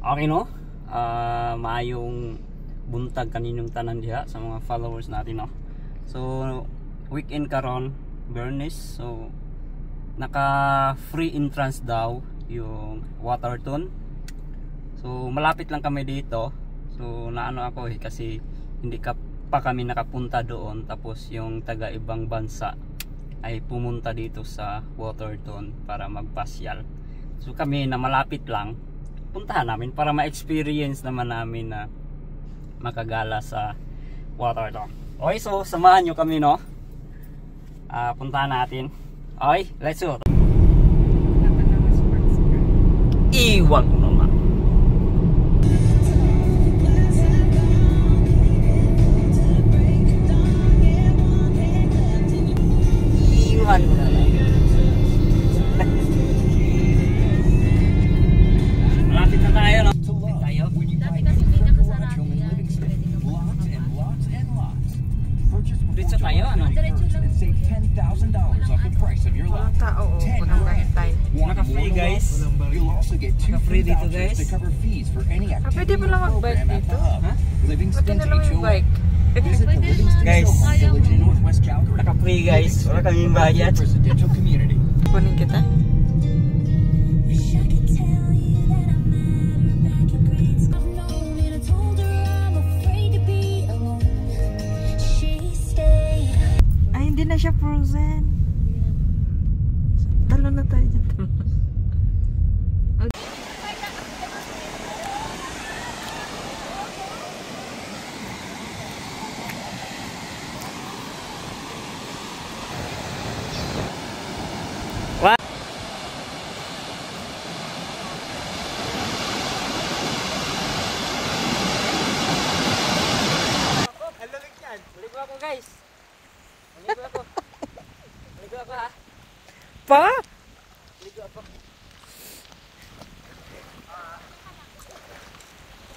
Okay no? Maayong buntag kaninong tanan diha sa mga followers natin no. So weekend karon, Bernice. So naka free entrance daw yung Waterton. So malapit lang kami dito. So naano ako kasi hindi pa kami nakapunta doon, tapos yung taga ibang bansa ay pumunta dito sa Waterton para magpasyal. So kami na malapit lang, puntahan namin para ma-experience naman namin na makagala sa Waterton. Okay, so samahan nyo kami no. Puntahan natin. Okay, let's go. Iwan ko naman. Iwan ko naman. Malapit na tayo no. Tayo. Dati kasi may nakasarado yan. Dito tayo ano? Walang tao o walang bantay. Naka-free guys. Naka-free dito guys. Pwede pa lang mag-bike dito? Ha? Pwede na lang yung bike. Guys, naka-free guys. Wala kaming bayad. Kunin kita? Ay, hindi na siya frozen. Talo na tayo dyan. Maligo ako guys. Maligo ako. Maligo ako ha. Pa? Maligo ako.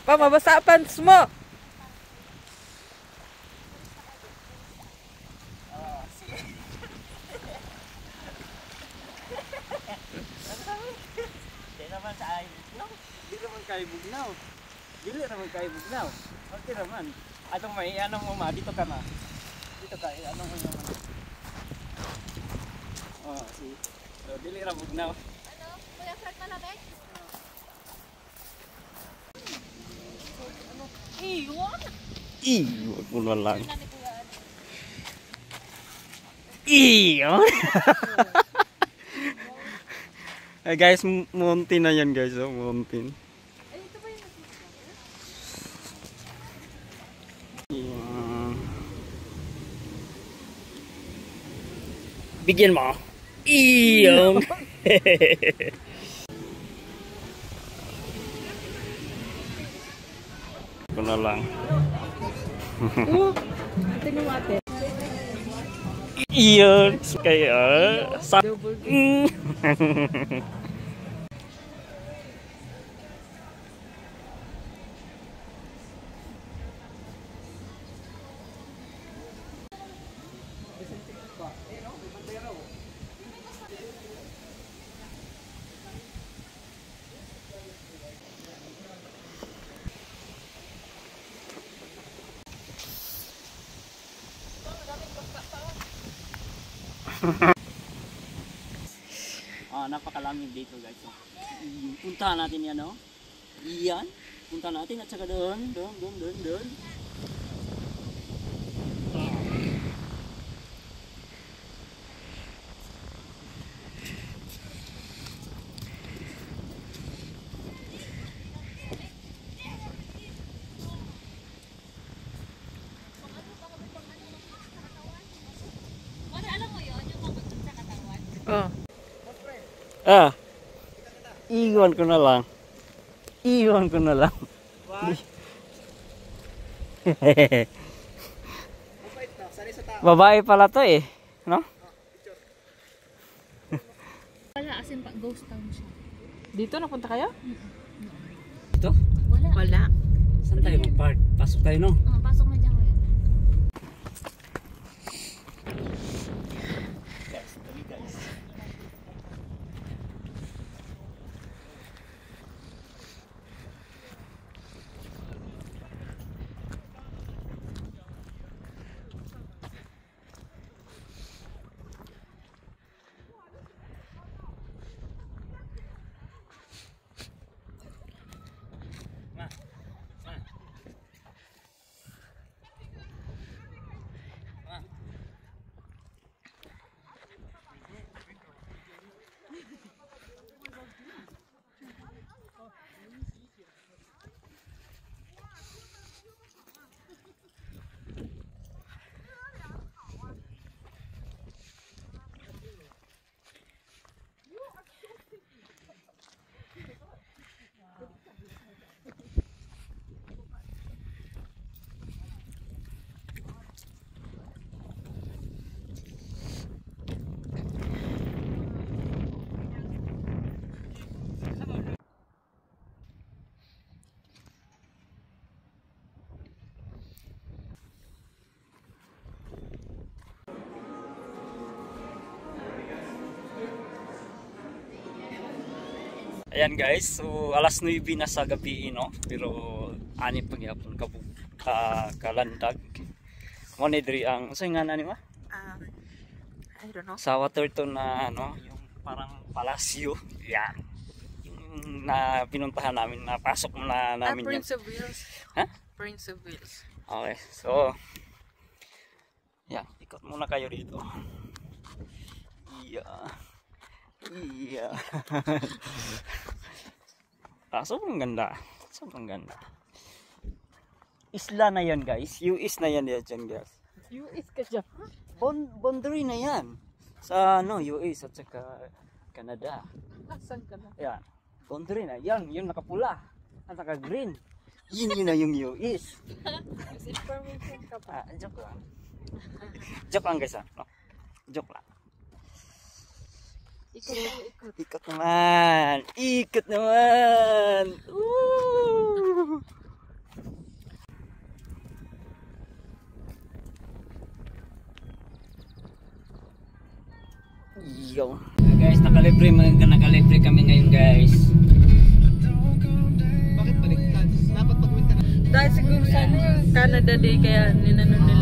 Pa, mabasa pants mo. Di naman tayo. Di naman kayo bugnaw. Dili naman kayo bugnaw. Okay naman. Atong may anong mo ma, dito ka na. Dito ka, anong mo naman. Oh, see. So, dili ra bugnaw. Ano? Kuya Fred malabek? Iyon! Iyon ko na lang. Nani kuya ano? Iyon! Hey guys, mountain na yan guys. Oh, mountain. Ay, ito ba yung Iyon. Bigyan mo. Iyon! Ko na lang. Tingnan mo ate. Iyon! Kaya sa... Napakalamig dito guys. Puntahan natin yan oh. Iyan. Puntahan natin at saka doon. Mara, alam mo yun? Yung mabutin sa katawan? Oh. Iwan ko na lang. Iwan ko na lang. Babae pala to eh. No? Wala, as in ghost town siya. Dito napunta kayo? Ito? Wala. Wala. Saan tayo mag-park? Pasok tayo no? Pasok na dyan kuya. Guys. Ayan guys, so alas 9 na sa gabi, no? Pero ani pagyapon kalandag. Mo ni diri ang unsay nga nani ma? I don't know. Sa Waterton na ano, yung parang palasyo. Yan. Yung na pinuntahan namin, napasok na namin yan. Prince of Wales. Ha? Prince of Wales. Okay, so yan, ikot muna kayo dito. Iya. Sobrang ganda. Sobrang ganda. Isla na yan guys. US na yan dyan guys. US ka dyan. Boundary na yan. Sa ano, US at saka Canada. Asan ka na? Yan. Boundary na. Yan, yung nakapula. At naka green. Yun na yung US. Information ka pa. Joke lang. Joke lang guys. No? Joke lang. Ikot. Ikot naman. Ikot naman. Woo! Yo. Guys, nakalibre kami ngayon guys. Dahil siguro sana yung Canada Day kaya ninano nila